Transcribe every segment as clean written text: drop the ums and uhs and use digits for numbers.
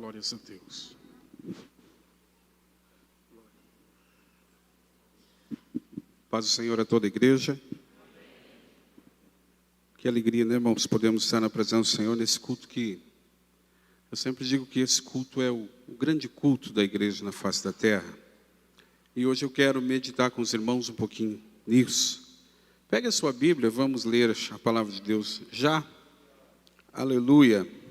Glórias a Deus. Paz do Senhor a toda a igreja. Que alegria, né, irmãos? Podemos estar na presença do Senhor nesse culto que... Eu sempre digo que esse culto é o grande culto da igreja na face da terra. E hoje eu quero meditar com os irmãos um pouquinho nisso. Pegue a sua Bíblia, vamos ler a palavra de Deus já. Aleluia.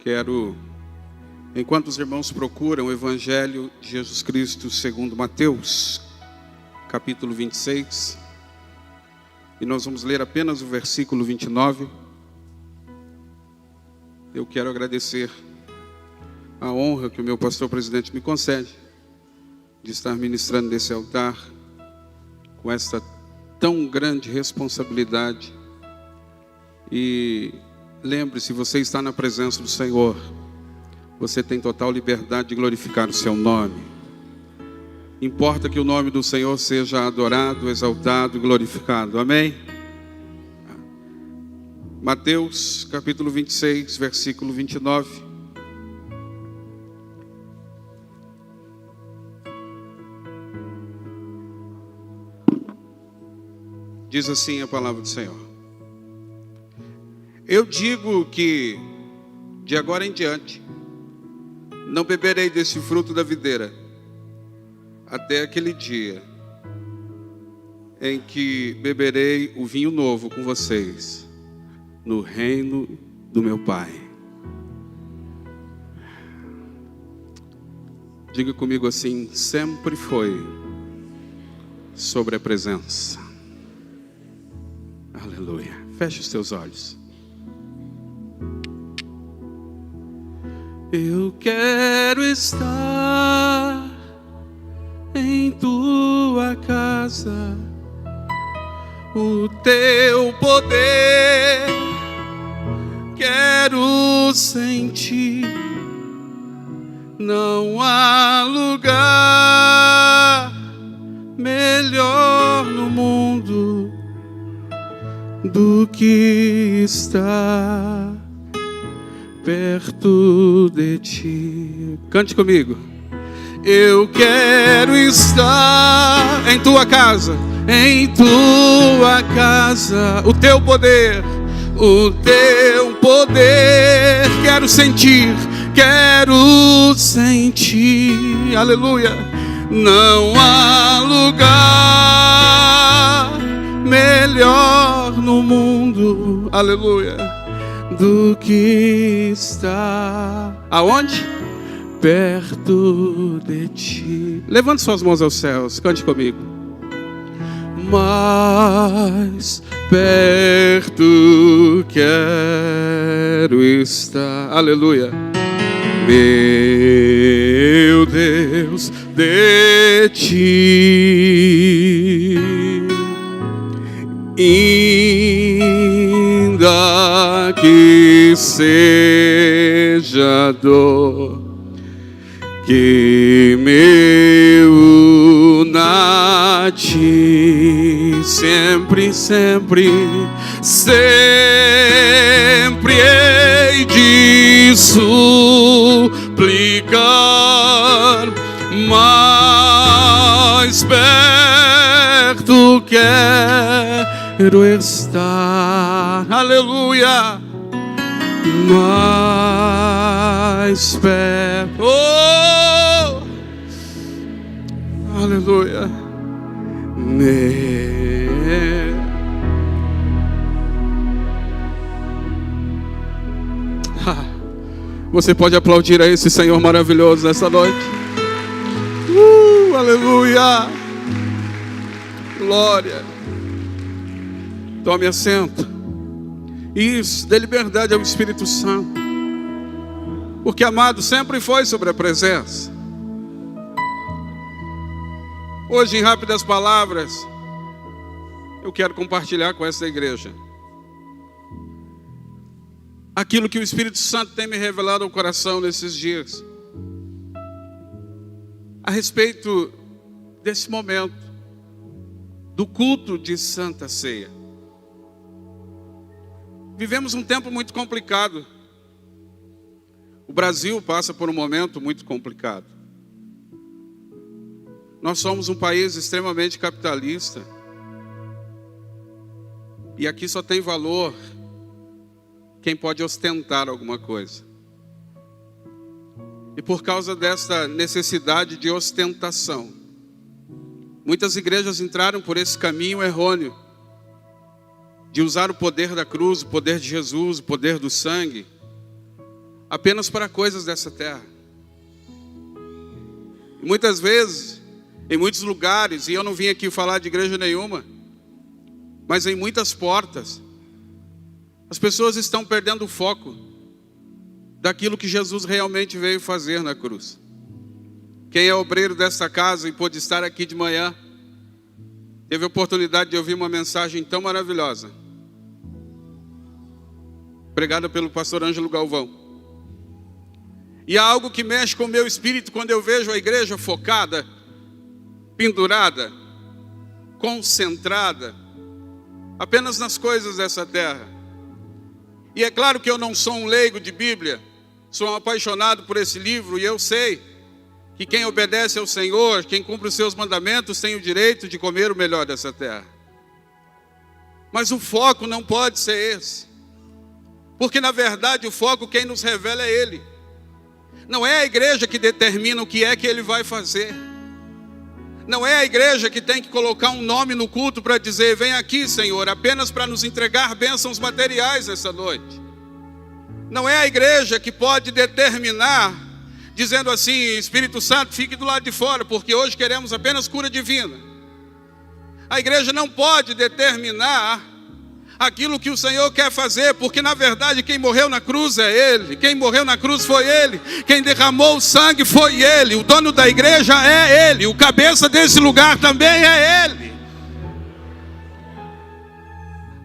Quero, enquanto os irmãos procuram o Evangelho de Jesus Cristo segundo Mateus, capítulo 26, e nós vamos ler apenas o versículo 29. Eu quero agradecer a honra que o meu pastor presidente me concede de estar ministrando nesse altar com essa tão grande responsabilidade. E lembre-se, você está na presença do Senhor, você tem total liberdade de glorificar o seu nome. Importa que o nome do Senhor seja adorado, exaltado e glorificado. Amém? Mateus capítulo 26, versículo 29. Diz assim a palavra do Senhor: eu digo que de agora em diante não beberei desse fruto da videira até aquele dia em que beberei o vinho novo com vocês no reino do meu Pai. Diga comigo assim: sempre foi sobre a presença. Aleluia. Feche os teus olhos. Eu quero estar em tua casa, o teu poder quero sentir. Não há lugar melhor no mundo do que estar perto de ti. Cante comigo. Eu quero estar em tua casa, o teu poder quero sentir, aleluia. Não há lugar melhor no mundo, aleluia, do que estar, aonde? Perto de ti. Levante suas mãos aos céus, cante comigo. Mais perto quero estar, aleluia, meu Deus, de ti. Ainda que seja dor que me una a ti, sempre, sempre, sempre hei de suplicar, mais perto quero estar, aleluia, mais perto, oh, aleluia, Você pode aplaudir a esse Senhor maravilhoso nessa noite. Aleluia, glória. Tome assento. Isso, dê liberdade ao Espírito Santo. Porque, amado, sempre foi sobre a presença. Hoje, em rápidas palavras, eu quero compartilhar com essa igreja aquilo que o Espírito Santo tem me revelado ao coração nesses dias, a respeito desse momento do culto de Santa Ceia. Vivemos um tempo muito complicado. O Brasil passa por um momento muito complicado. Nós somos um país extremamente capitalista. E aqui só tem valor quem pode ostentar alguma coisa. E por causa dessa necessidade de ostentação, muitas igrejas entraram por esse caminho errôneo de usar o poder da cruz, o poder de Jesus, o poder do sangue, apenas para coisas dessa terra. E muitas vezes, em muitos lugares, e eu não vim aqui falar de igreja nenhuma, mas em muitas portas, as pessoas estão perdendo o foco daquilo que Jesus realmente veio fazer na cruz. Quem é obreiro desta casa e pôde estar aqui de manhã, teve a oportunidade de ouvir uma mensagem tão maravilhosa, pregada pelo pastor Ângelo Galvão. E há algo que mexe com o meu espírito quando eu vejo a igreja focada, pendurada, concentrada, apenas nas coisas dessa terra. E é claro que eu não sou um leigo de Bíblia, sou um apaixonado por esse livro, e eu sei que quem obedece ao Senhor, quem cumpre os seus mandamentos, tem o direito de comer o melhor dessa terra. Mas o foco não pode ser esse, porque na verdade o foco quem nos revela é Ele. Não é a igreja que determina o que é que Ele vai fazer. Não é a igreja que tem que colocar um nome no culto para dizer: vem aqui, Senhor, apenas para nos entregar bênçãos materiais essa noite. Não é a igreja que pode determinar, dizendo assim: Espírito Santo, fique do lado de fora, porque hoje queremos apenas cura divina. A igreja não pode determinar aquilo que o Senhor quer fazer, porque na verdade quem morreu na cruz é Ele, quem morreu na cruz foi Ele, quem derramou o sangue foi Ele, o dono da igreja é Ele, o cabeça desse lugar também é Ele.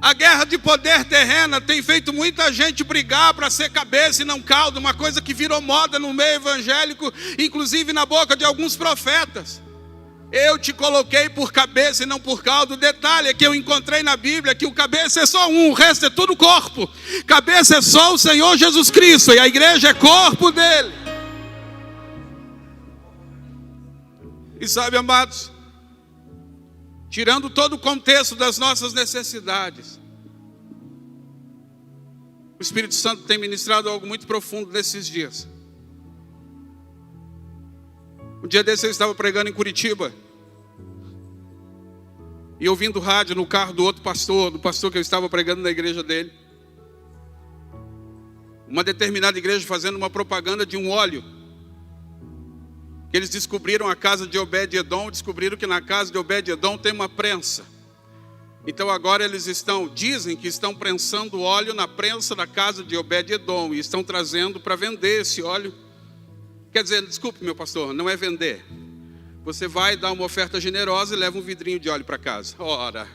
A guerra de poder terrena tem feito muita gente brigar para ser cabeça e não cauda, uma coisa que virou moda no meio evangélico, inclusive na boca de alguns profetas. Eu te coloquei por cabeça e não por cauda. O detalhe é que eu encontrei na Bíblia que o cabeça é só um, o resto é tudo corpo. Cabeça é só o Senhor Jesus Cristo, e a igreja é corpo dele. E sabe, amados, tirando todo o contexto das nossas necessidades, o Espírito Santo tem ministrado algo muito profundo nesses dias. Um dia desse eu estava pregando em Curitiba, e ouvindo rádio no carro do outro pastor, do pastor que eu estava pregando na igreja dele. Uma determinada igreja fazendo uma propaganda de um óleo, que eles descobriram a casa de Obed-Edom, descobriram que na casa de Obed-Edom tem uma prensa. Então agora eles dizem que estão prensando óleo na prensa da casa de Obed-Edom, e estão trazendo para vender esse óleo. Quer dizer, desculpe meu pastor, não é vender. Você vai dar uma oferta generosa e leva um vidrinho de óleo para casa. Ora,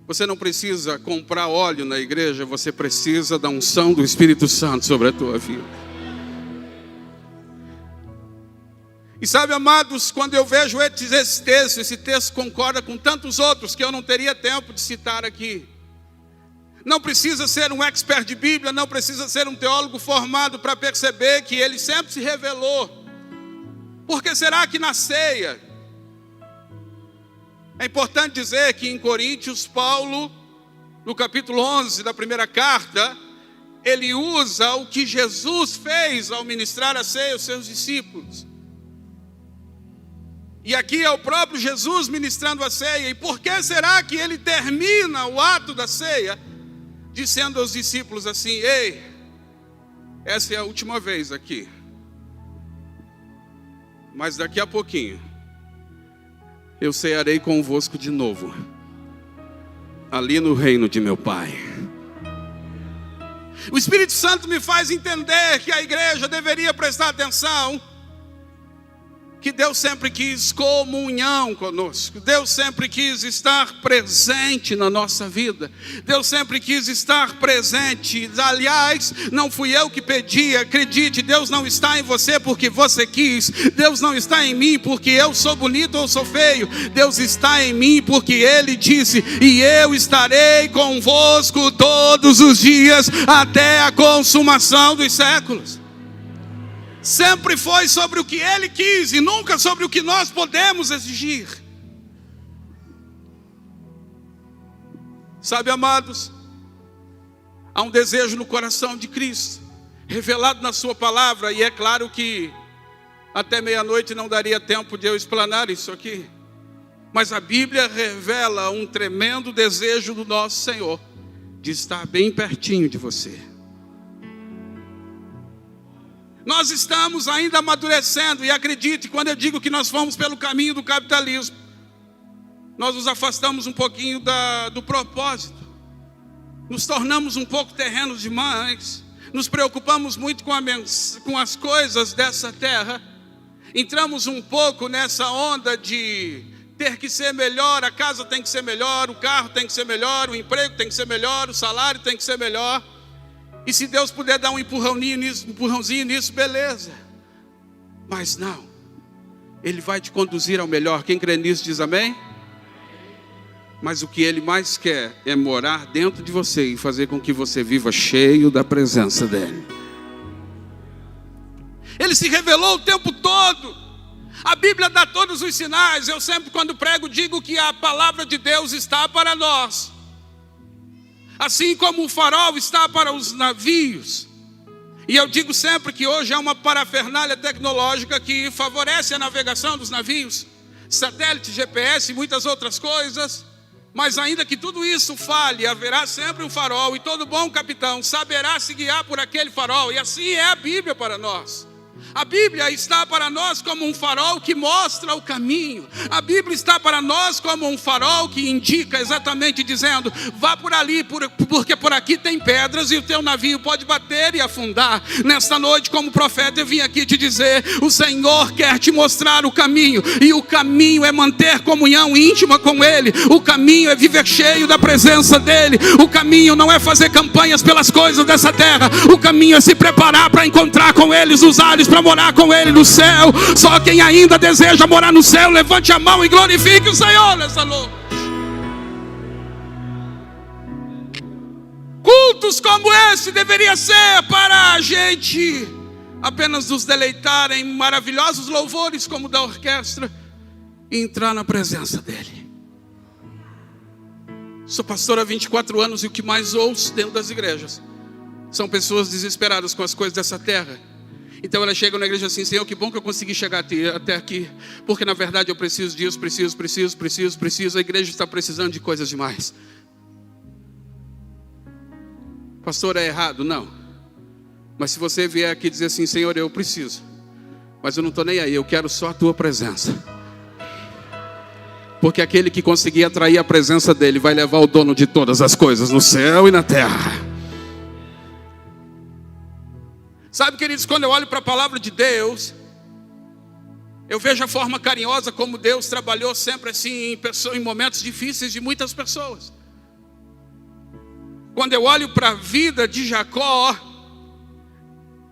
você não precisa comprar óleo na igreja, você precisa da unção do Espírito Santo sobre a tua vida. E sabe, amados, quando eu vejo esse texto concorda com tantos outros que eu não teria tempo de citar aqui. Não precisa ser um expert de Bíblia, não precisa ser um teólogo formado para perceber que ele sempre se revelou. Porque será que na ceia, é importante dizer que em Coríntios, Paulo, no capítulo 11 da primeira carta, ele usa o que Jesus fez ao ministrar a ceia aos seus discípulos. E aqui é o próprio Jesus ministrando a ceia. E por que será que ele termina o ato da ceia dizendo aos discípulos assim: ei, essa é a última vez aqui, mas daqui a pouquinho eu cearei convosco de novo, ali no reino de meu Pai. O Espírito Santo me faz entender que a igreja deveria prestar atenção, que Deus sempre quis comunhão conosco. Deus sempre quis estar presente na nossa vida. Deus sempre quis estar presente. Aliás, não fui eu que pedi, acredite, Deus não está em você porque você quis. Deus não está em mim porque eu sou bonito ou sou feio. Deus está em mim porque Ele disse: e eu estarei convosco todos os dias até a consumação dos séculos. Sempre foi sobre o que Ele quis e nunca sobre o que nós podemos exigir. Sabe, amados, há um desejo no coração de Cristo, revelado na sua palavra, e é claro que até meia-noite não daria tempo de eu explanar isso aqui, mas a Bíblia revela um tremendo desejo do nosso Senhor, de estar bem pertinho de você. Nós estamos ainda amadurecendo, e acredite, quando eu digo que nós fomos pelo caminho do capitalismo, nós nos afastamos um pouquinho do propósito, nos tornamos um pouco terrenos demais, nos preocupamos muito com as coisas dessa terra, entramos um pouco nessa onda de ter que ser melhor, a casa tem que ser melhor, o carro tem que ser melhor, o emprego tem que ser melhor, o salário tem que ser melhor. E se Deus puder dar um empurrãozinho nisso, beleza. Mas não, Ele vai te conduzir ao melhor. Quem crê nisso diz amém? Mas o que Ele mais quer é morar dentro de você e fazer com que você viva cheio da presença dEle. Ele se revelou o tempo todo. A Bíblia dá todos os sinais. Eu sempre, quando prego, digo que a palavra de Deus está para nós, assim como o farol está para os navios. E eu digo sempre que hoje é uma parafernália tecnológica que favorece a navegação dos navios, satélite, GPS e muitas outras coisas. Mas ainda que tudo isso falhe, haverá sempre um farol, e todo bom capitão saberá se guiar por aquele farol. E assim é a Bíblia para nós. A Bíblia está para nós como um farol que mostra o caminho. A Bíblia está para nós como um farol que indica exatamente, dizendo: vá por ali, porque por aqui tem pedras e o teu navio pode bater e afundar. Nesta noite, como profeta, eu vim aqui te dizer: o Senhor quer te mostrar o caminho, e o caminho é manter comunhão íntima com Ele. O caminho é viver cheio da presença dEle. O caminho não é fazer campanhas pelas coisas dessa terra. O caminho é se preparar para encontrar com eles os ares, para morar com Ele no céu. Só quem ainda deseja morar no céu, levante a mão e glorifique o Senhor nessa noite. Cultos como esse deveria ser para a gente apenas nos deleitar em maravilhosos louvores como da orquestra e entrar na presença dEle. Sou pastor há 24 anos e o que mais ouço dentro das igrejas são pessoas desesperadas com as coisas dessa terra. Então elas chegam na igreja assim: Senhor, que bom que eu consegui chegar até aqui, porque na verdade eu preciso disso, preciso. A igreja está precisando de coisas demais. Pastor, é errado? Não. Mas se você vier aqui dizer assim: Senhor, eu preciso, mas eu não estou nem aí, eu quero só a tua presença. Porque aquele que conseguir atrair a presença dEle vai levar o dono de todas as coisas no céu e na terra. Sabe, queridos, quando eu olho para a palavra de Deus, eu vejo a forma carinhosa como Deus trabalhou sempre assim em momentos difíceis de muitas pessoas. Quando eu olho para a vida de Jacó,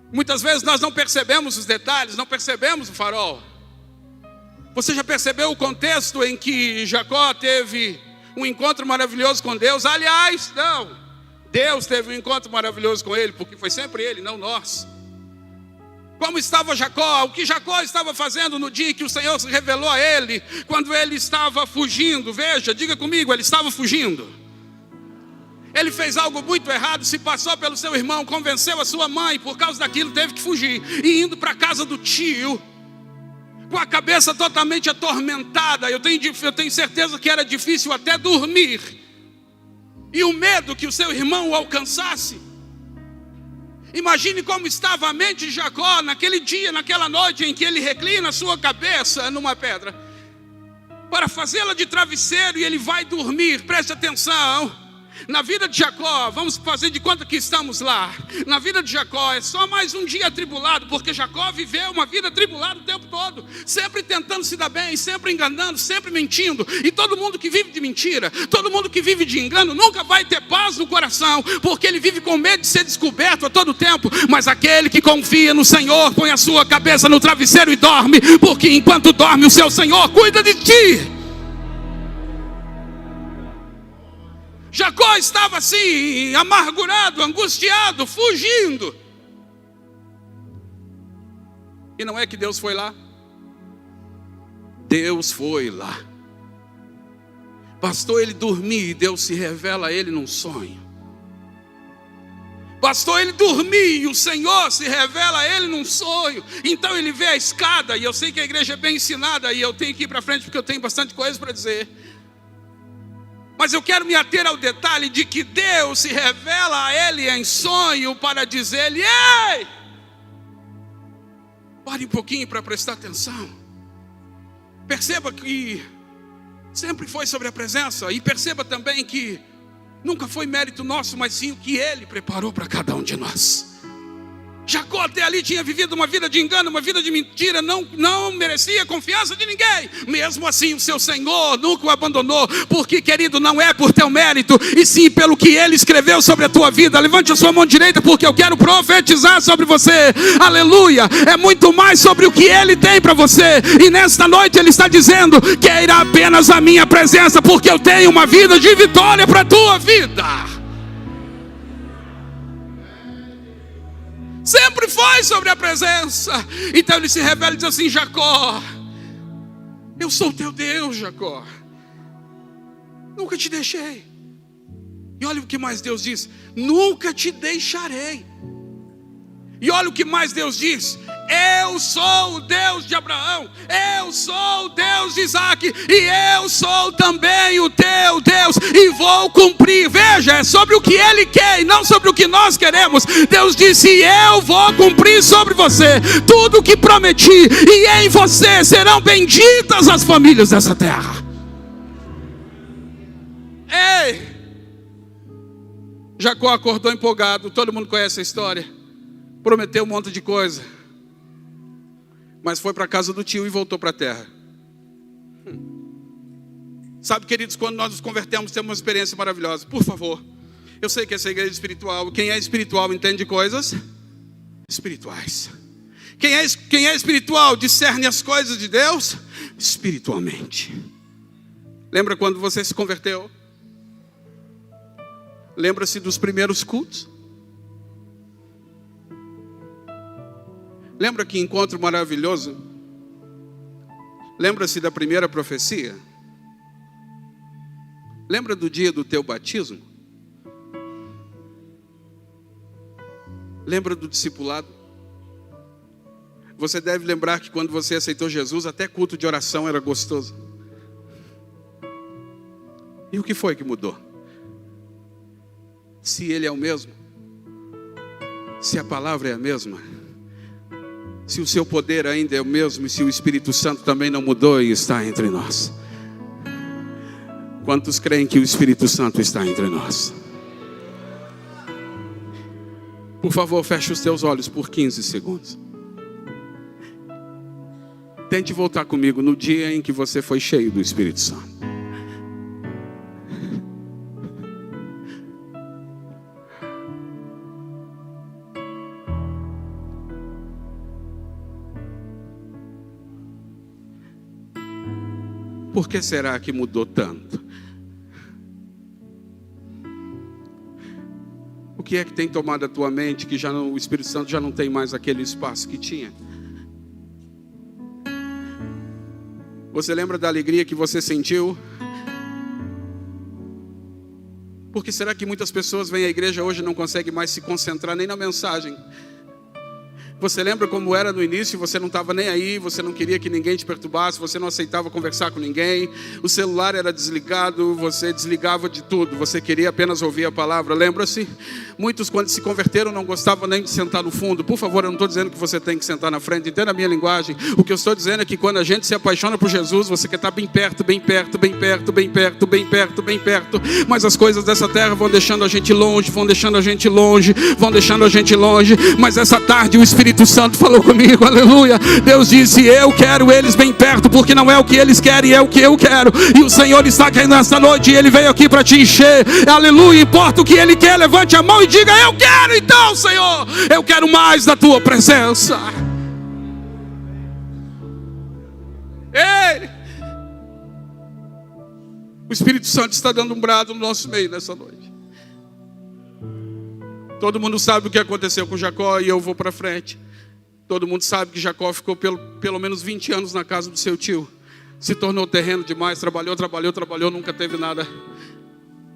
muitas vezes nós não percebemos os detalhes, não percebemos o farol. Você já percebeu o contexto em que Jacó teve um encontro maravilhoso com Deus? Aliás, não, Deus teve um encontro maravilhoso com ele, porque foi sempre ele, não nós. Como estava Jacó? O que Jacó estava fazendo no dia que o Senhor se revelou a ele, quando ele estava fugindo? Veja, diga comigo, ele estava fugindo. Ele fez algo muito errado, se passou pelo seu irmão, convenceu a sua mãe, por causa daquilo teve que fugir. E indo para a casa do tio, com a cabeça totalmente atormentada, eu tenho certeza que era difícil até dormir. E o medo que o seu irmão o alcançasse. Imagine como estava a mente de Jacó naquele dia, naquela noite em que ele reclina a sua cabeça numa pedra para fazê-la de travesseiro e ele vai dormir. Preste atenção, Na vida de Jacó, vamos fazer de conta que estamos lá. Na vida de Jacó é só mais um dia atribulado, porque Jacó viveu uma vida atribulada o tempo todo, sempre tentando se dar bem, sempre enganando, sempre mentindo. E todo mundo que vive de mentira, todo mundo que vive de engano, nunca vai ter paz no coração, porque ele vive com medo de ser descoberto a todo tempo. Mas aquele que confia no Senhor, põe a sua cabeça no travesseiro e dorme, porque enquanto dorme o seu Senhor cuida de ti. Jacó estava assim, amargurado, angustiado, fugindo. E não é que Deus foi lá? Deus foi lá. Bastou ele dormir e Deus se revela a ele num sonho. Bastou ele dormir e o Senhor se revela a ele num sonho. Então ele vê a escada, e eu sei que a igreja é bem ensinada, e eu tenho que ir para frente porque eu tenho bastante coisa para dizer. Mas eu quero me ater ao detalhe de que Deus se revela a ele em sonho para dizer-lhe: ei, pare um pouquinho para prestar atenção. Perceba que sempre foi sobre a presença, e perceba também que nunca foi mérito nosso, mas sim o que Ele preparou para cada um de nós. Jacó até ali tinha vivido uma vida de engano, uma vida de mentira, não merecia a confiança de ninguém. Mesmo assim o seu Senhor nunca o abandonou, porque, querido, não é por teu mérito, e sim pelo que Ele escreveu sobre a tua vida. Levante a sua mão direita, porque eu quero profetizar sobre você. Aleluia. É muito mais sobre o que Ele tem para você. E nesta noite Ele está dizendo: queira apenas a minha presença, porque eu tenho uma vida de vitória para a tua vida. Sempre foi sobre a presença. Então ele se revela e diz assim: Jacó, eu sou o teu Deus, Jacó, nunca te deixei. E olha o que mais Deus diz: nunca te deixarei. E olha o que mais Deus diz: eu sou o Deus de Abraão, eu sou o Deus de Isaac, e eu sou também o teu Deus, e vou cumprir. Veja, é sobre o que Ele quer e não sobre o que nós queremos. Deus disse: eu vou cumprir sobre você tudo o que prometi, e em você serão benditas as famílias dessa terra. Ei, Jacó acordou empolgado, todo mundo conhece a história. Prometeu um monte de coisa, mas foi para a casa do tio e voltou para a terra. Sabe, queridos, quando nós nos convertemos, temos uma experiência maravilhosa. Por favor, eu sei que essa igreja é espiritual. Quem é espiritual entende coisas espirituais. Quem é espiritual discerne as coisas de Deus espiritualmente. Lembra quando você se converteu? Lembra-se dos primeiros cultos? Lembra que encontro maravilhoso? Lembra-se da primeira profecia? Lembra do dia do teu batismo? Lembra do discipulado? Você deve lembrar que quando você aceitou Jesus, até culto de oração era gostoso. E o que foi que mudou? Se Ele é o mesmo, se a palavra é a mesma, se o seu poder ainda é o mesmo, e se o Espírito Santo também não mudou e está entre nós. Quantos creem que o Espírito Santo está entre nós? Por favor, feche os teus olhos por 15 segundos. Tente voltar comigo no dia em que você foi cheio do Espírito Santo. Por que será que mudou tanto? O que é que tem tomado a tua mente que o Espírito Santo já não tem mais aquele espaço que tinha? Você lembra da alegria que você sentiu? Por que será que muitas pessoas vêm à igreja hoje e não conseguem mais se concentrar nem na mensagem? Você lembra como era no início? Você não estava nem aí, você não queria que ninguém te perturbasse, você não aceitava conversar com ninguém, o celular era desligado, você desligava de tudo, você queria apenas ouvir a palavra. Lembra-se? Muitos, quando se converteram, não gostavam nem de sentar no fundo. Por favor, eu não estou dizendo que você tem que sentar na frente, entenda a minha linguagem. O que eu estou dizendo é que quando a gente se apaixona por Jesus, você quer estar bem perto, bem perto, bem perto, bem perto, bem perto, bem perto. Mas as coisas dessa terra vão deixando a gente longe, vão deixando a gente longe, vão deixando a gente longe. Mas essa tarde o Espírito Santo falou comigo, aleluia. Deus disse: eu quero eles bem perto, porque não é o que eles querem, é o que eu quero. E o Senhor está aqui nesta noite, e Ele veio aqui para te encher, aleluia. Importa o que Ele quer, levante a mão e diga: eu quero então, Senhor, eu quero mais da tua presença. Ei, o Espírito Santo está dando um brado no nosso meio nessa noite. Todo mundo sabe o que aconteceu com Jacó, e eu vou para frente. Todo mundo sabe que Jacó ficou pelo menos 20 anos na casa do seu tio. Se tornou terreno demais, trabalhou, nunca teve nada.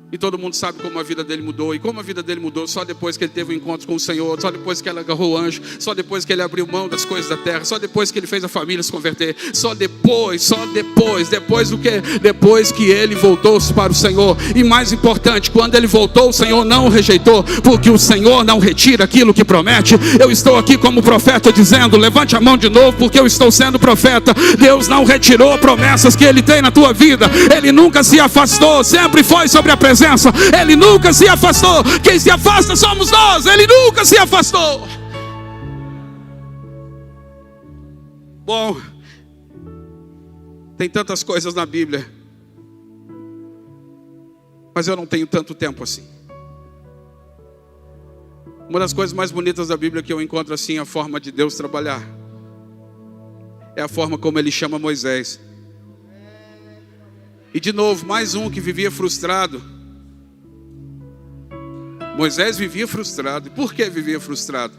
E todo mundo sabe como a vida dele mudou. E como a vida dele mudou só depois que ele teve um encontro com o Senhor, só depois que ele agarrou o anjo, só depois que ele abriu mão das coisas da terra, só depois que ele fez a família se converter, depois o quê? Depois que ele voltou para o Senhor. E mais importante, quando ele voltou, o Senhor não o rejeitou, porque o Senhor não retira aquilo que promete. Eu estou aqui como profeta dizendo, levante a mão de novo, porque eu estou sendo profeta. Deus não retirou promessas que Ele tem na tua vida. Ele nunca se afastou, sempre foi sobre a presença. Ele nunca se afastou. Quem se afasta somos nós. Ele nunca se afastou. Bom, tem tantas coisas na Bíblia, mas eu não tenho tanto tempo assim. Uma das coisas mais bonitas da Bíblia que eu encontro assim, a forma de Deus trabalhar, é a forma como Ele chama Moisés. E de novo, mais um que vivia frustrado. Moisés vivia frustrado. E por que vivia frustrado?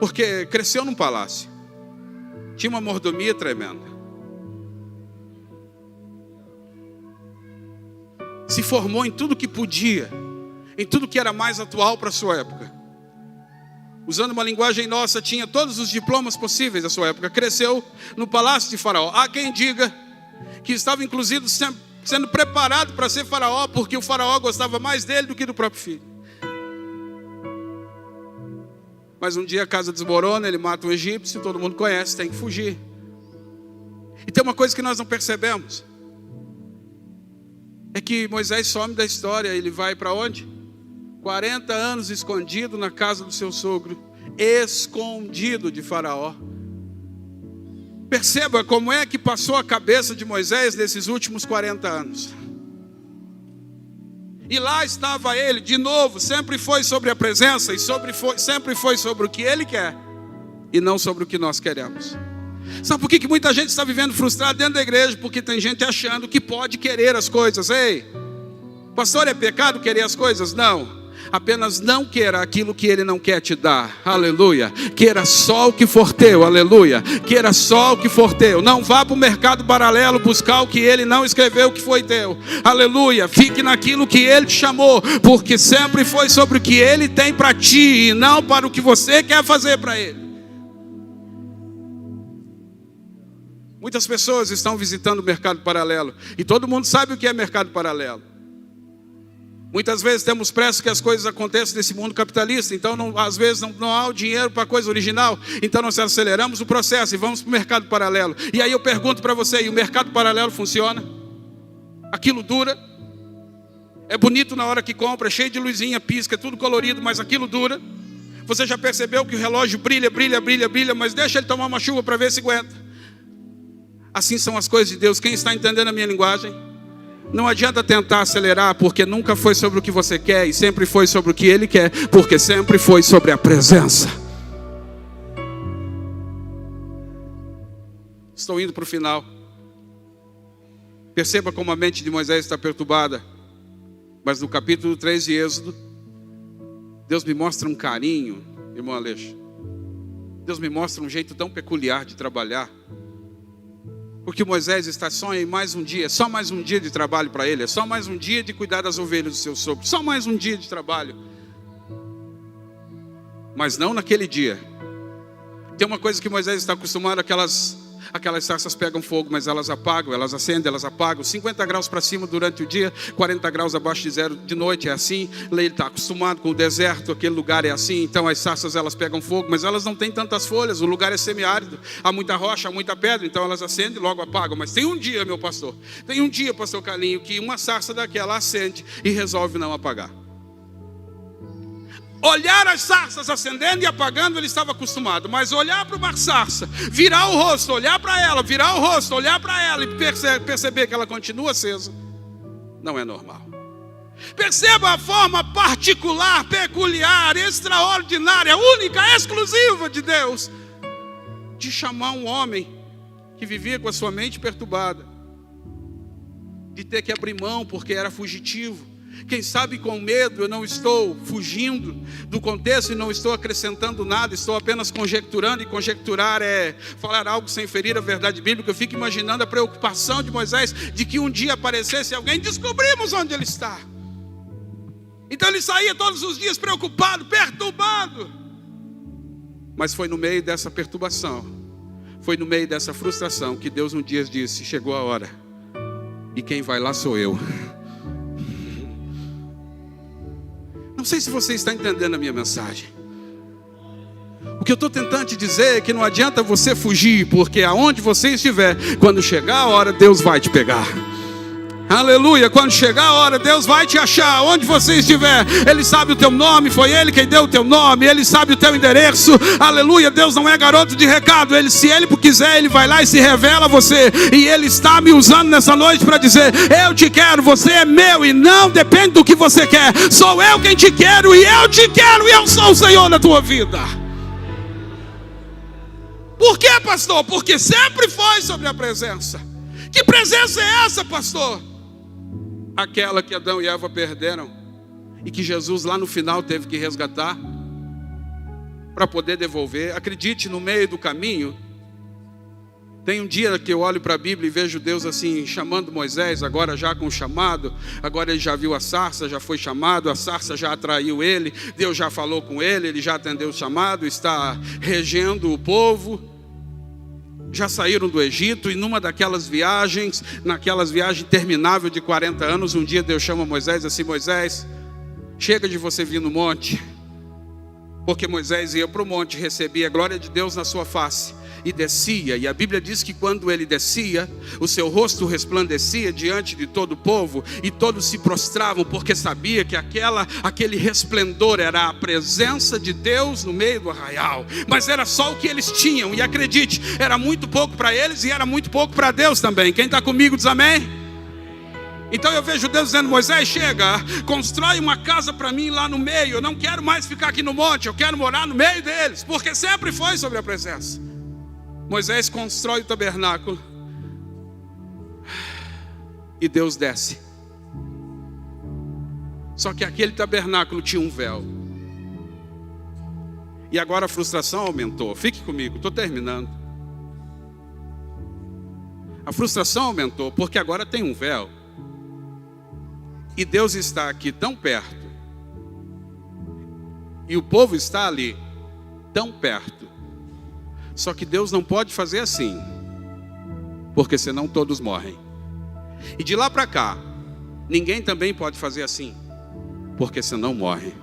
Porque cresceu num palácio, tinha uma mordomia tremenda, se formou em tudo que podia, em tudo que era mais atual para a sua época. Usando uma linguagem nossa, tinha todos os diplomas possíveis da sua época. Cresceu no palácio de Faraó. Há quem diga que estava inclusive sendo preparado para ser Faraó, porque o Faraó gostava mais dele do que do próprio filho. Mas um dia a casa desmorona, ele mata um egípcio, todo mundo conhece, tem que fugir. E tem uma coisa que nós não percebemos, é que Moisés some da história. Ele vai para onde? 40 anos escondido na casa do seu sogro, escondido de Faraó. Perceba como é que passou a cabeça de Moisés nesses últimos 40 anos. E lá estava ele, de novo, sempre foi sobre a presença e sempre foi sobre o que Ele quer e não sobre o que nós queremos. Sabe por que muita gente está vivendo frustrado dentro da igreja? Porque tem gente achando que pode querer as coisas. Ei, pastor, é pecado querer as coisas? Não. Apenas não queira aquilo que Ele não quer te dar, aleluia. Queira só o que for teu, aleluia. Queira só o que for teu. Não vá para o mercado paralelo buscar o que Ele não escreveu que foi teu, aleluia. Fique naquilo que Ele te chamou, porque sempre foi sobre o que Ele tem para ti e não para o que você quer fazer para Ele. Muitas pessoas estão visitando o mercado paralelo, e todo mundo sabe o que é mercado paralelo. Muitas vezes temos pressa que as coisas aconteçam nesse mundo capitalista, então às vezes não há o dinheiro para a coisa original, então nós aceleramos o processo e vamos para o mercado paralelo. E aí eu pergunto para você, e o mercado paralelo funciona? Aquilo dura? É bonito na hora que compra, cheio de luzinha, pisca, tudo colorido, mas aquilo dura? Você já percebeu que o relógio brilha, mas deixa ele tomar uma chuva para ver se aguenta? Assim são as coisas de Deus. Quem está entendendo a minha linguagem? Não adianta tentar acelerar, porque nunca foi sobre o que você quer, e sempre foi sobre o que Ele quer, porque sempre foi sobre a presença. Estou indo para o final. Perceba como a mente de Moisés está perturbada. Mas no capítulo 3 de Êxodo, Deus me mostra um carinho, irmão Aleixo. Deus me mostra um jeito tão peculiar de trabalhar. Porque Moisés está só em mais um dia, só mais um dia de trabalho para ele, é só mais um dia de cuidar das ovelhas do seu sogro, só mais um dia de trabalho. Mas não naquele dia, Tem uma coisa que Moisés está acostumado, aquelas sarças pegam fogo, mas elas apagam, elas acendem, elas apagam, 50 graus para cima durante o dia, 40 graus abaixo de zero de noite, é assim. Ele está acostumado com o deserto, aquele lugar é assim. Então as sarças elas pegam fogo, mas elas não têm tantas folhas, o lugar é semiárido, há muita rocha, há muita pedra, então elas acendem e logo apagam. Mas tem um dia, meu pastor, pastor Carlinho, que uma sarça daquela acende e resolve não apagar. Olhar as sarças acendendo e apagando, ele estava acostumado. Mas olhar para uma sarça, virar o rosto, olhar para ela, virar o rosto, olhar para ela e perceber que ela continua acesa, não é normal. Perceba a forma particular, peculiar, extraordinária, única, exclusiva de Deus de chamar um homem que vivia com a sua mente perturbada, de ter que abrir mão porque era fugitivo. Quem sabe com medo, eu não estou fugindo do contexto e não estou acrescentando nada, estou apenas conjecturando, e conjecturar é falar algo sem ferir a verdade bíblica. Eu fico imaginando a preocupação de Moisés de que um dia aparecesse alguém, descobrimos onde ele está. Então ele saía todos os dias preocupado, perturbado. Mas foi no meio dessa perturbação, foi no meio dessa frustração que Deus um dia disse: chegou a hora, e quem vai lá sou eu. Não sei se você está entendendo a minha mensagem. O que eu estou tentando te dizer é que não adianta você fugir, porque aonde você estiver, quando chegar a hora, Deus vai te pegar. Aleluia, quando chegar a hora, Deus vai te achar, onde você estiver. Ele sabe o teu nome, foi Ele quem deu o teu nome, Ele sabe o teu endereço. Aleluia, Deus não é garoto de recado. Se Ele quiser, Ele vai lá e se revela a você. E Ele está me usando nessa noite para dizer: eu te quero, você é meu, e não depende do que você quer. Sou eu quem te quero, e eu te quero, e eu sou o Senhor na tua vida. Por quê, pastor? Porque sempre foi sobre a presença. Que presença é essa, pastor? Aquela que Adão e Eva perderam e que Jesus lá no final teve que resgatar para poder devolver. Acredite, no meio do caminho, tem um dia que eu olho para a Bíblia e vejo Deus assim, chamando Moisés, agora já com o chamado. Agora ele já viu a sarça, já foi chamado, a sarça já atraiu ele, Deus já falou com ele, ele já atendeu o chamado, está regendo o povo. Já saíram do Egito, e numa daquelas viagens, naquelas viagens intermináveis de 40 anos, um dia Deus chama Moisés assim: Moisés, chega de você vir no monte. Porque Moisés ia para o monte, recebia a glória de Deus na sua face e descia, e a Bíblia diz que quando ele descia, o seu rosto resplandecia diante de todo o povo, e todos se prostravam, porque sabia que aquele resplendor era a presença de Deus no meio do arraial. Mas era só o que eles tinham, e acredite, era muito pouco para eles e era muito pouco para Deus também. Quem está comigo diz amém? Então eu vejo Deus dizendo: Moisés, chega, constrói uma casa para mim lá no meio. Eu não quero mais ficar aqui no monte, eu quero morar no meio deles, porque sempre foi sobre a presença. Moisés constrói o tabernáculo e Deus desce. Só que aquele tabernáculo tinha um véu. E agora a frustração aumentou. Fique comigo, estou terminando. A frustração aumentou porque agora tem um véu. E Deus está aqui tão perto, e o povo está ali tão perto. Só que Deus não pode fazer assim, porque senão todos morrem. E de lá para cá, ninguém também pode fazer assim, porque senão morre.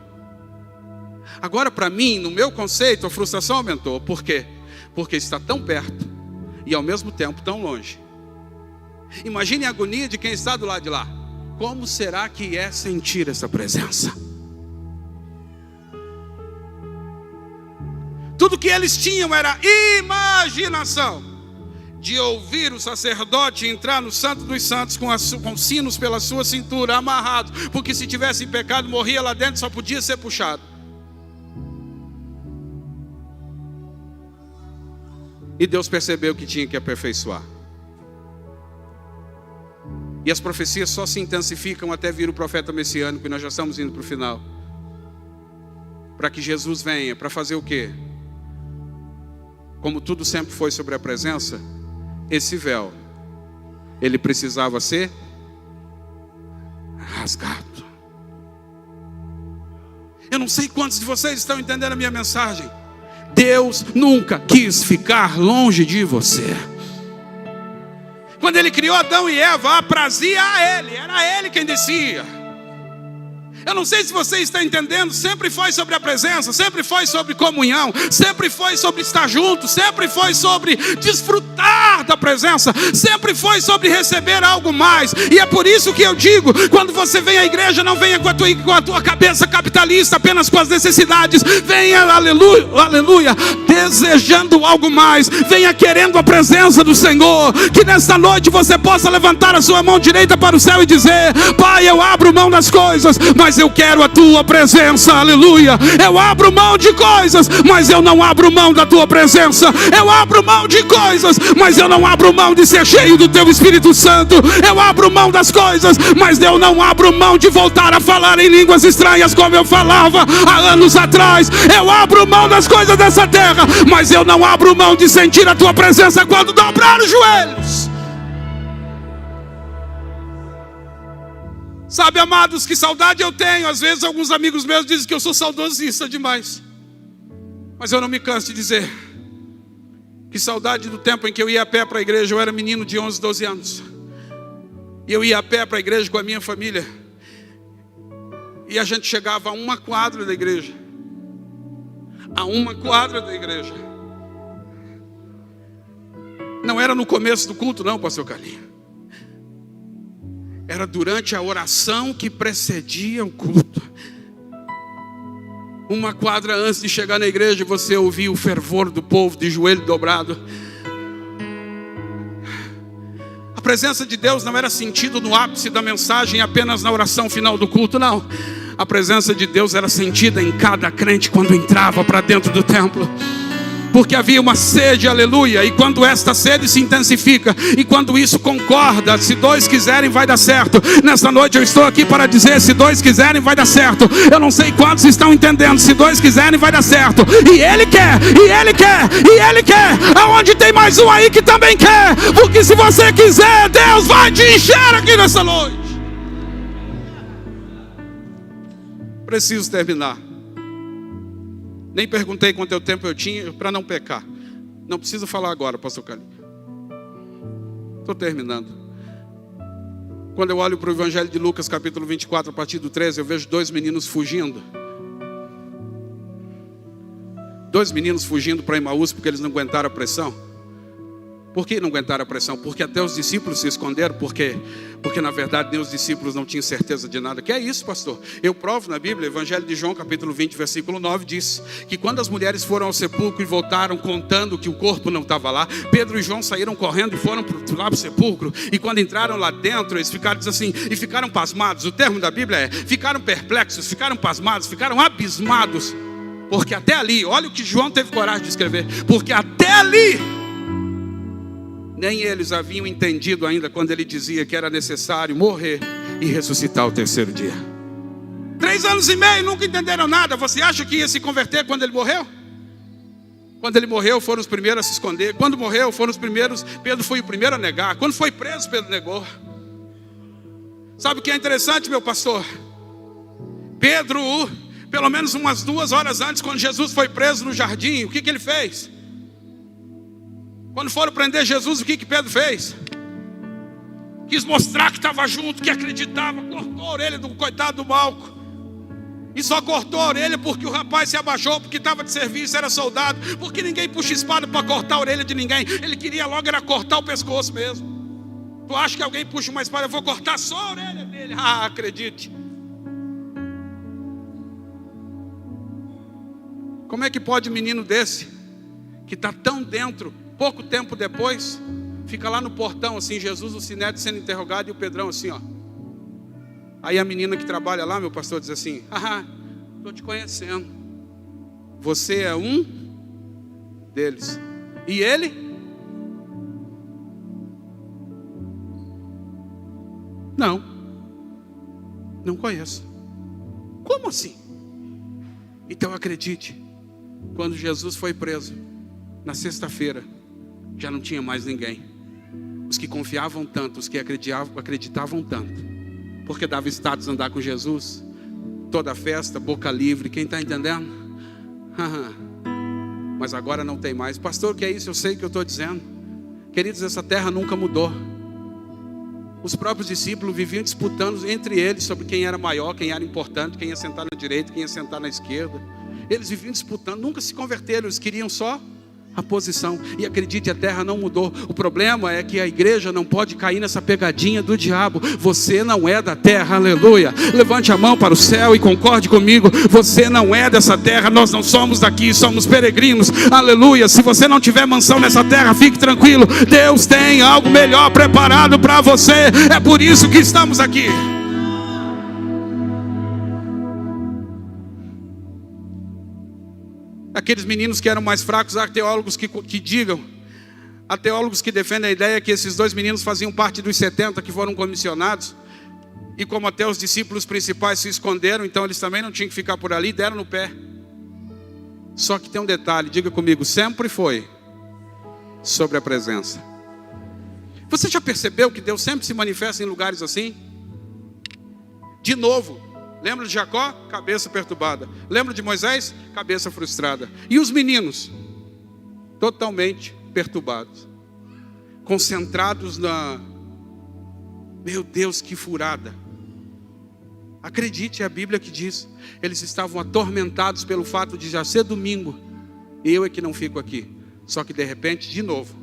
Agora, para mim, no meu conceito, a frustração aumentou. Por quê? Porque está tão perto e ao mesmo tempo tão longe. Imagine a agonia de quem está do lado de lá. Como será que é sentir essa presença? Tudo que eles tinham era imaginação de ouvir o sacerdote entrar no Santo dos Santos com sinos pela sua cintura, amarrado, porque se tivesse em pecado, morria lá dentro, só podia ser puxado. E Deus percebeu que tinha que aperfeiçoar. E as profecias só se intensificam até vir o profeta messiânico, e nós já estamos indo para o final. Para que Jesus venha, para fazer o quê? Como tudo sempre foi sobre a presença, esse véu, ele precisava ser rasgado. Eu não sei quantos de vocês estão entendendo a minha mensagem. Deus nunca quis ficar longe de você. Quando Ele criou Adão e Eva, aprazia a Ele, era Ele quem descia. Eu não sei se você está entendendo, sempre foi sobre a presença, sempre foi sobre comunhão, sempre foi sobre estar junto, sempre foi sobre desfrutar da presença, sempre foi sobre receber algo mais. E é por isso que eu digo, quando você vem à igreja, não venha com a tua cabeça capitalista, apenas com as necessidades. Venha, aleluia, aleluia, desejando algo mais. Venha querendo a presença do Senhor. Que nesta noite você possa levantar a sua mão direita para o céu e dizer: Pai, eu abro mão das coisas, mas eu quero a tua presença, aleluia. Eu abro mão de coisas, mas eu não abro mão da tua presença. Eu abro mão de coisas, mas eu não abro mão de ser cheio do teu Espírito Santo. Eu abro mão das coisas, mas eu não abro mão de voltar a falar em línguas estranhas como eu falava há anos atrás. Eu abro mão das coisas dessa terra, mas eu não abro mão de sentir a tua presença quando dobrar os joelhos. Sabe, amados, que saudade eu tenho. Às vezes alguns amigos meus dizem que eu sou saudosista demais. Mas eu não me canso de dizer que saudade do tempo em que eu ia a pé para a igreja. Eu era menino de 11, 12 anos. E eu ia a pé para a igreja com a minha família. E a gente chegava a uma quadra da igreja. A uma quadra da igreja. Não era no começo do culto não, pastor Carlinhos. Era durante a oração que precedia o culto. Uma quadra antes de chegar na igreja, você ouvia o fervor do povo de joelho dobrado. A presença de Deus não era sentido no ápice da mensagem, apenas na oração final do culto, não. A presença de Deus era sentida em cada crente quando entrava para dentro do templo. Porque havia uma sede, aleluia. E quando esta sede se intensifica, e quando isso concorda, se dois quiserem vai dar certo. Nesta noite eu estou aqui para dizer: se dois quiserem vai dar certo. Eu não sei quantos estão entendendo. Se dois quiserem vai dar certo. E Ele quer, e Ele quer, e Ele quer. Aonde tem mais um aí que também quer? Porque se você quiser, Deus vai te encher aqui nessa noite. Preciso terminar. Nem perguntei quanto tempo eu tinha para não pecar. Não preciso falar agora, pastor Carlinhos. Estou terminando. Quando eu olho para o Evangelho de Lucas, capítulo 24, a partir do 13, eu vejo dois meninos fugindo. Dois meninos fugindo para Emaús porque eles não aguentaram a pressão. Por que não aguentaram a pressão? Porque até os discípulos se esconderam. Por quê? Porque na verdade nem os discípulos não tinham certeza de nada. Que é isso, pastor? Eu provo na Bíblia, Evangelho de João, capítulo 20, versículo 9, diz que quando as mulheres foram ao sepulcro e voltaram contando que o corpo não estava lá, Pedro e João saíram correndo e foram lá para o sepulcro. E quando entraram lá dentro, eles ficaram, diz assim, e ficaram pasmados. O termo da Bíblia é: ficaram perplexos, ficaram pasmados, ficaram abismados. Porque até ali, olha o que João teve coragem de escrever. Porque até ali nem eles haviam entendido ainda quando ele dizia que era necessário morrer e ressuscitar ao terceiro dia. 3 anos e meio, nunca entenderam nada. Você acha que ia se converter quando ele morreu? Quando ele morreu, foram os primeiros a se esconder. Quando morreu, foram os primeiros. Pedro foi o primeiro a negar. Quando foi preso, Pedro negou. Sabe o que é interessante, meu pastor? Pedro, pelo menos umas 2 horas antes, quando Jesus foi preso no jardim, o que ele fez? Quando foram prender Jesus, o que Pedro fez? Quis mostrar que estava junto, que acreditava. Cortou a orelha do coitado do Malco. E só cortou a orelha porque o rapaz se abaixou, porque estava de serviço, era soldado. Porque ninguém puxa espada para cortar a orelha de ninguém. Ele queria logo era cortar o pescoço mesmo. Tu acha que alguém puxa uma espada? Eu vou cortar só a orelha dele. Ah, acredite. Como é que pode um menino desse, que está tão dentro, pouco tempo depois, fica lá no portão assim, Jesus, o Sinédrio sendo interrogado, e o Pedrão assim, ó. Aí a menina que trabalha lá, meu pastor, diz assim: estou te conhecendo. Você é um deles. E ele? Não conheço. Como assim? Então acredite, quando Jesus foi preso, na sexta-feira, já não tinha mais ninguém. Os que confiavam tanto, os que acreditavam tanto, porque dava status andar com Jesus, toda festa, boca livre, quem está entendendo? mas agora não tem mais. Pastor, o que é isso? Eu sei o que eu estou dizendo. Queridos, essa terra nunca mudou. Os próprios discípulos viviam disputando entre eles sobre quem era maior, quem era importante, quem ia sentar na direita, quem ia sentar na esquerda. Eles viviam disputando, nunca se converteram, eles queriam só a posição. E acredite, a terra não mudou. O problema é que a igreja não pode cair nessa pegadinha do diabo. Você não é da terra, aleluia. Levante a mão para o céu e concorde comigo. Você não é dessa terra, nós não somos daqui, somos peregrinos, aleluia. Se você não tiver mansão nessa terra, fique tranquilo, Deus tem algo melhor preparado para você. É por isso que estamos aqui. Aqueles meninos que eram mais fracos, há teólogos que digam, há teólogos que defendem a ideia que esses 2 meninos faziam parte dos 70 que foram comissionados, e como até os discípulos principais se esconderam, então eles também não tinham que ficar por ali, deram no pé. Só que tem um detalhe, diga comigo, sempre foi sobre a presença. Você já percebeu que Deus sempre se manifesta em lugares assim? De novo, lembra de Jacó? Cabeça perturbada. Lembra de Moisés? Cabeça frustrada. E os meninos? Totalmente perturbados. Concentrados na... Meu Deus, que furada. Acredite, é a Bíblia que diz. Eles estavam atormentados pelo fato de já ser domingo. E eu é que não fico aqui. Só que de repente, de novo.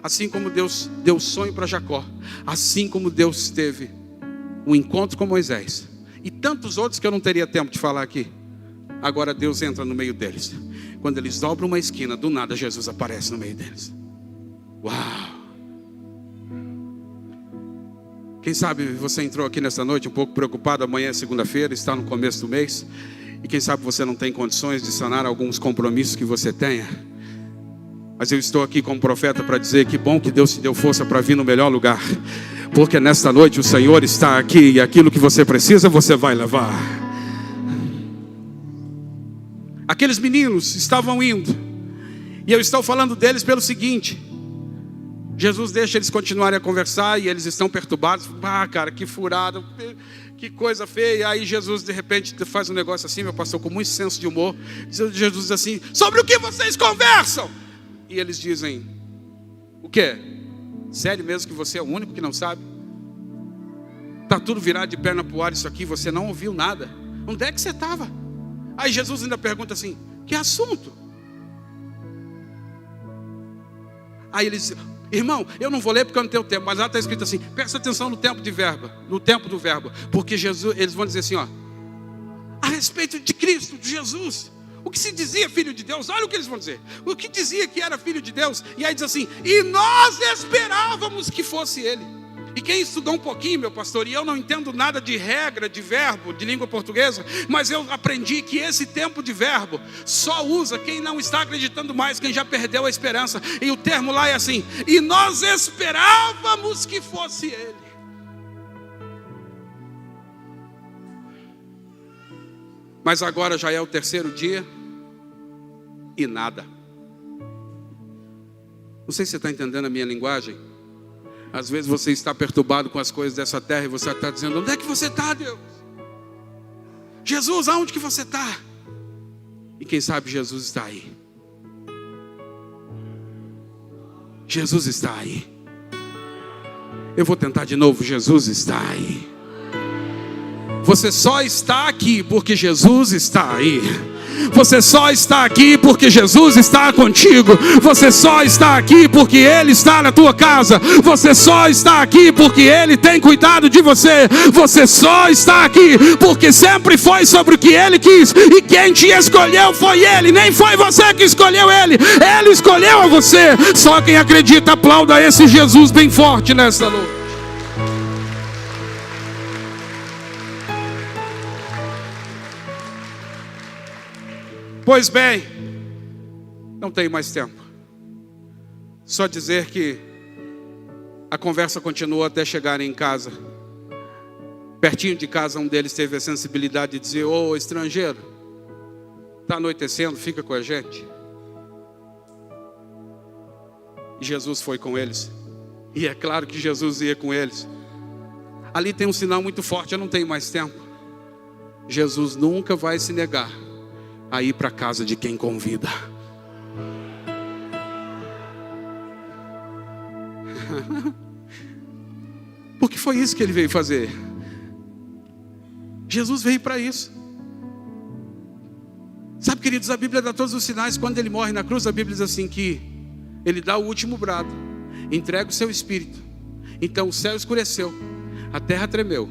Assim como Deus deu sonho para Jacó. Assim como Deus teve um encontro com Moisés. E tantos outros que eu não teria tempo de falar aqui. Agora Deus entra no meio deles. Quando eles dobram uma esquina, do nada Jesus aparece no meio deles. Uau! Quem sabe você entrou aqui nessa noite um pouco preocupado. Amanhã é segunda-feira, está no começo do mês. E quem sabe você não tem condições de sanar alguns compromissos que você tenha. Mas eu estou aqui como profeta para dizer que bom que Deus te deu força para vir no melhor lugar. Porque nesta noite o Senhor está aqui e aquilo que você precisa, você vai levar. Aqueles meninos estavam indo. E eu estou falando deles pelo seguinte. Jesus deixa eles continuarem a conversar e eles estão perturbados. Ah, cara, que furada, que coisa feia. Aí Jesus de repente faz um negócio assim, meu pastor, com muito senso de humor. Jesus diz assim, sobre o que vocês conversam? E eles dizem, o quê? Sério mesmo que você é o único que não sabe? Está tudo virado de perna para o ar isso aqui, você não ouviu nada. Onde é que você estava? Aí Jesus ainda pergunta assim, que assunto? Aí eles dizem, irmão, eu não vou ler porque eu não tenho tempo, mas lá está escrito assim, presta atenção no tempo do verbo, porque Jesus, eles vão dizer assim, ó, a respeito de Cristo, de Jesus. O que se dizia filho de Deus, olha o que eles vão dizer. O que dizia que era filho de Deus. E aí diz assim, e nós esperávamos que fosse ele. E quem estudou um pouquinho, meu pastor, e eu não entendo nada de regra, de verbo, de língua portuguesa, mas eu aprendi que esse tempo de verbo só usa quem não está acreditando mais, quem já perdeu a esperança. E o termo lá é assim, e nós esperávamos que fosse ele. Mas agora já é o 3º dia e nada. Não sei se você está entendendo a minha linguagem. Às vezes você está perturbado com as coisas dessa terra e você está dizendo, onde é que você está, Deus? Jesus, aonde que você está? E quem sabe Jesus está aí. Jesus está aí. Eu vou tentar de novo, Jesus está aí. Você só está aqui porque Jesus está aí. Você só está aqui porque Jesus está contigo. Você só está aqui porque Ele está na tua casa. Você só está aqui porque Ele tem cuidado de você. Você só está aqui porque sempre foi sobre o que Ele quis. E quem te escolheu foi Ele, nem foi você que escolheu Ele. Ele escolheu a você. Só quem acredita aplauda esse Jesus bem forte nesta noite. Pois bem, não tenho mais tempo. Só dizer que a conversa continuou até chegarem em casa. Pertinho de casa, um deles teve a sensibilidade de dizer, ô estrangeiro, está anoitecendo, fica com a gente. E Jesus foi com eles. E é claro que Jesus ia com eles. Ali tem um sinal muito forte, eu não tenho mais tempo. Jesus nunca vai se negar a ir para a casa de quem convida. Porque foi isso que ele veio fazer. Jesus veio para isso. Sabe, queridos, a Bíblia dá todos os sinais. Quando ele morre na cruz, a Bíblia diz assim que ele dá o último brado, entrega o seu espírito. Então o céu escureceu, a terra tremeu,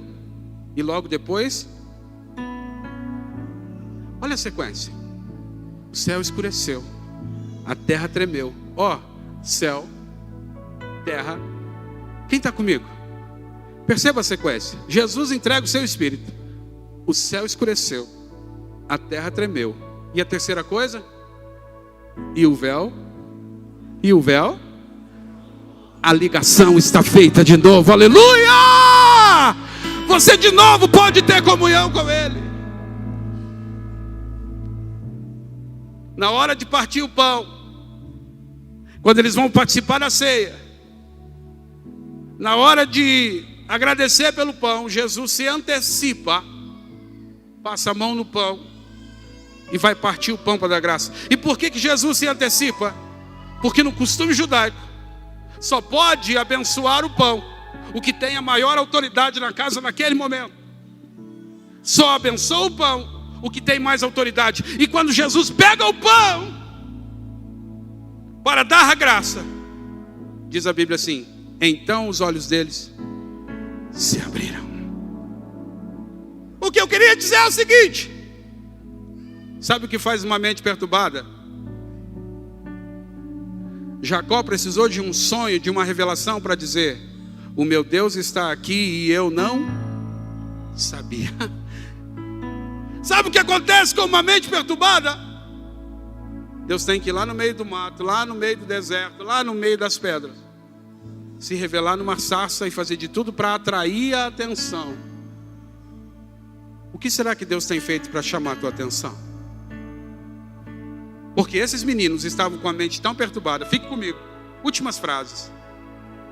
e logo depois, olha a sequência: o céu escureceu, a terra tremeu. Ó, céu, terra. Quem está comigo? Perceba a sequência. Jesus entrega o seu espírito, o céu escureceu, a terra tremeu. E a terceira coisa? E o véu? E o véu? A ligação está feita de novo. Aleluia! Você de novo pode ter comunhão com Ele. Na hora de partir o pão, quando eles vão participar da ceia, na hora de agradecer pelo pão, Jesus se antecipa, passa a mão no pão e vai partir o pão para dar graça. E por que Jesus se antecipa? Porque no costume judaico só pode abençoar o pão o que tem a maior autoridade na casa naquele momento. Só abençoa o pão o que tem mais autoridade. E quando Jesus pega o pão para dar a graça, diz a Bíblia assim: então os olhos deles se abriram. O que eu queria dizer é o seguinte: sabe o que faz uma mente perturbada? Jacó precisou de um sonho, de uma revelação para dizer: o meu Deus está aqui e eu não sabia. Sabe o que acontece com uma mente perturbada? Deus tem que ir lá no meio do mato, lá no meio do deserto, lá no meio das pedras, se revelar numa sarça e fazer de tudo para atrair a atenção. O que será que Deus tem feito para chamar a tua atenção? Porque esses meninos estavam com a mente tão perturbada. Fique comigo, últimas frases.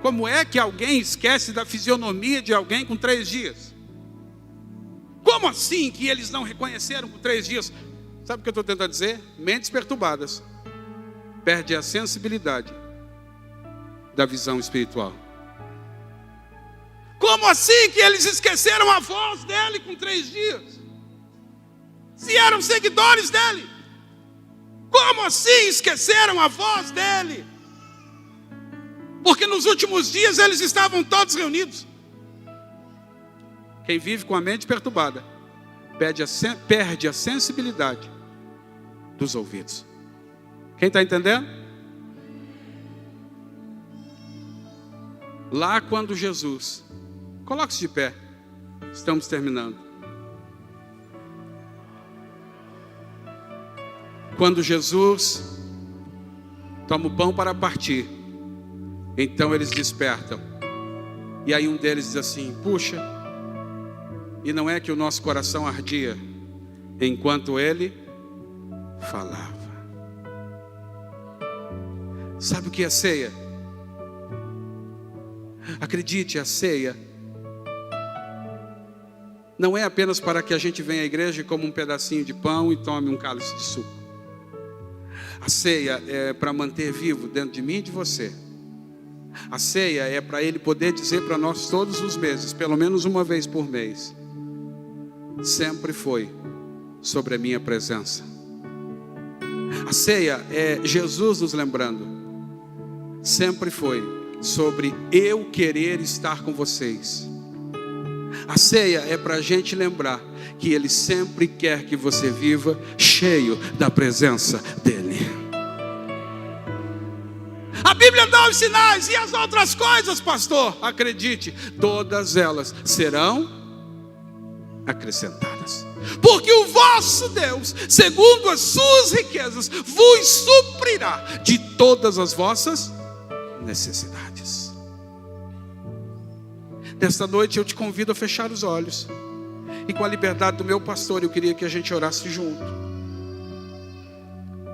Como é que alguém esquece da fisionomia de alguém com 3 dias? Como assim que eles não reconheceram com 3 dias? Sabe o que eu estou tentando dizer? Mentes perturbadas perde a sensibilidade da visão espiritual. Como assim que eles esqueceram a voz dele com 3 dias? Se eram seguidores dele. Como assim esqueceram a voz dele? Porque nos últimos dias eles estavam todos reunidos. Quem vive com a mente perturbada perde a sensibilidade dos ouvidos. Quem está entendendo? Lá quando Jesus, coloque-se de pé, estamos terminando. Quando Jesus toma o pão para partir, então eles despertam. E aí um deles diz assim: puxa, e não é que o nosso coração ardia enquanto ele falava. Sabe o que é ceia? Acredite, a ceia não é apenas para que a gente venha à igreja e coma um pedacinho de pão e tome um cálice de suco. A ceia é para manter vivo dentro de mim e de você. A ceia é para Ele poder dizer para nós todos os meses, pelo menos uma vez por mês: sempre foi sobre a minha presença. A ceia é Jesus nos lembrando: sempre foi sobre eu querer estar com vocês. A ceia é para a gente lembrar que Ele sempre quer que você viva cheio da presença dEle. A Bíblia dá os sinais. E as outras coisas, pastor? Acredite, todas elas serão acrescentadas. Porque o vosso Deus, segundo as suas riquezas, vos suprirá de todas as vossas necessidades. Nesta noite eu te convido a fechar os olhos. E com a liberdade do meu pastor, eu queria que a gente orasse junto.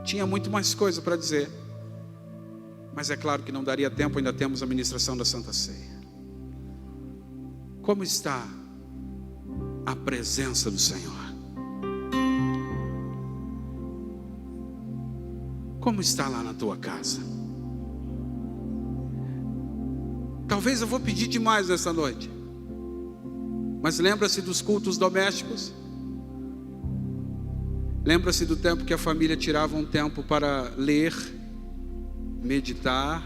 Tinha muito mais coisa para dizer, mas é claro que não daria tempo. Ainda temos a ministração da Santa Ceia. Como está a presença do Senhor? Como está lá na tua casa? Talvez eu vou pedir demais nessa noite, mas lembra-se dos cultos domésticos. Lembra-se do tempo que a família tirava um tempo para ler, meditar,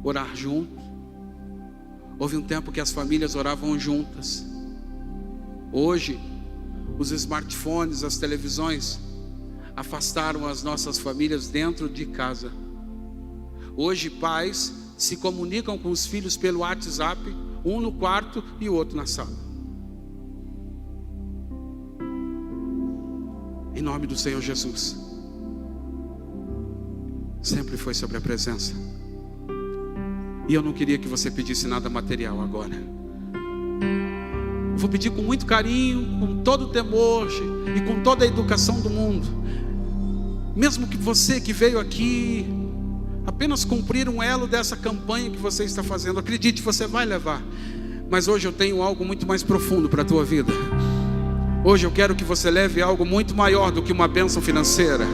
orar junto. Houve um tempo que as famílias oravam juntas. Hoje, os smartphones, as televisões afastaram as nossas famílias dentro de casa. Hoje, pais se comunicam com os filhos pelo WhatsApp, um no quarto e o outro na sala. Em nome do Senhor Jesus, sempre foi sobre a presença. E eu não queria que você pedisse nada material agora. Eu vou pedir com muito carinho, com todo o temor e com toda a educação do mundo. Mesmo que você que veio aqui apenas cumprir um elo dessa campanha que você está fazendo, acredite, você vai levar. Mas hoje eu tenho algo muito mais profundo para a tua vida. Hoje eu quero que você leve algo muito maior do que uma bênção financeira.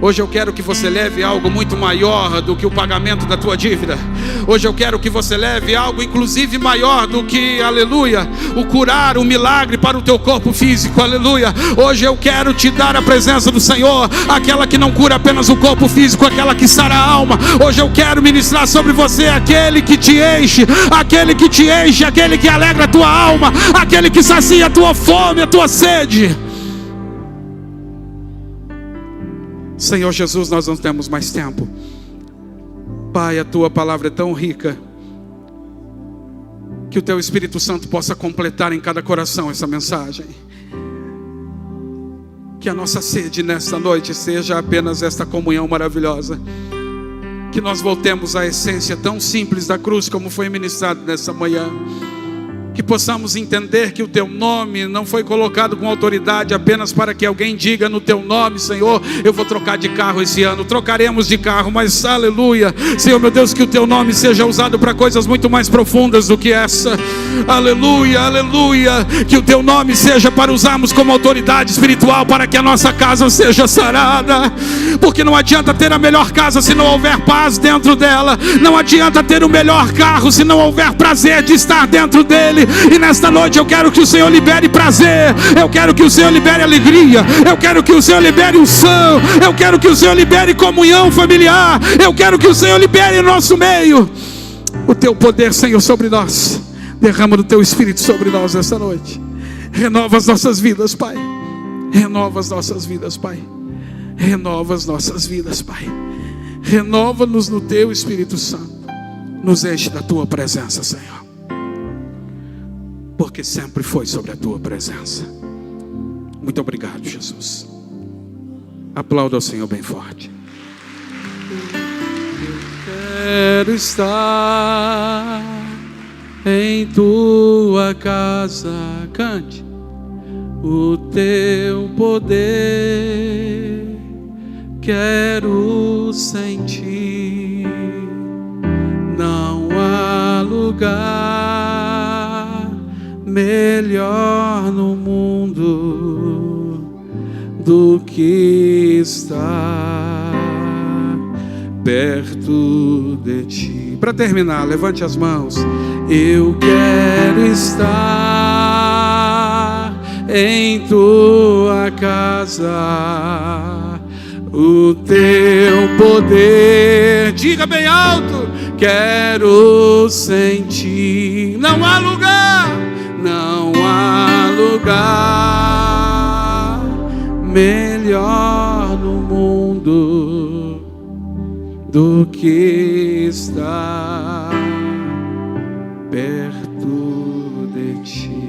Hoje eu quero que você leve algo muito maior do que o pagamento da tua dívida. Hoje eu quero que você leve algo inclusive maior do que, aleluia, o curar, o milagre para o teu corpo físico, aleluia. Hoje eu quero te dar a presença do Senhor, aquela que não cura apenas o corpo físico, aquela que sara a alma. Hoje eu quero ministrar sobre você aquele que te enche, aquele que te enche, aquele que alegra a tua alma, aquele que sacia a tua fome, a tua sede. Senhor Jesus, nós não temos mais tempo. Pai, a tua palavra é tão rica, que o teu Espírito Santo possa completar em cada coração essa mensagem. Que a nossa sede nesta noite seja apenas esta comunhão maravilhosa. Que nós voltemos à essência tão simples da cruz, como foi ministrado nessa manhã. Que possamos entender que o teu nome não foi colocado com autoridade apenas para que alguém diga no teu nome: Senhor, eu vou trocar de carro esse ano. Trocaremos de carro, mas aleluia, Senhor meu Deus, que o teu nome seja usado para coisas muito mais profundas do que essa. Aleluia, aleluia. Que o teu nome seja para usarmos como autoridade espiritual para que a nossa casa seja sarada. Porque não adianta ter a melhor casa se não houver paz dentro dela. Não adianta ter o melhor carro se não houver prazer de estar dentro dele. E nesta noite eu quero que o Senhor libere prazer, eu quero que o Senhor libere alegria, eu quero que o Senhor libere unção, eu quero que o Senhor libere comunhão familiar, eu quero que o Senhor libere em nosso meio o teu poder, Senhor, sobre nós. Derrama do teu Espírito sobre nós esta noite. Renova as nossas vidas, Pai. Renova as nossas vidas, Pai. Renova as nossas vidas, Pai. Renova-nos no teu Espírito Santo. Nos enche da tua presença, Senhor, porque sempre foi sobre a tua presença. Muito obrigado, Jesus. Aplauda ao Senhor bem forte. Eu quero estar em tua casa. Cante. O teu poder quero sentir. Não há lugar melhor no mundo do que estar perto de ti. Para terminar, levante as mãos. Eu quero estar em tua casa. O teu poder, diga bem alto, quero sentir. Não há lugar, não há lugar melhor no mundo do que estar perto de ti.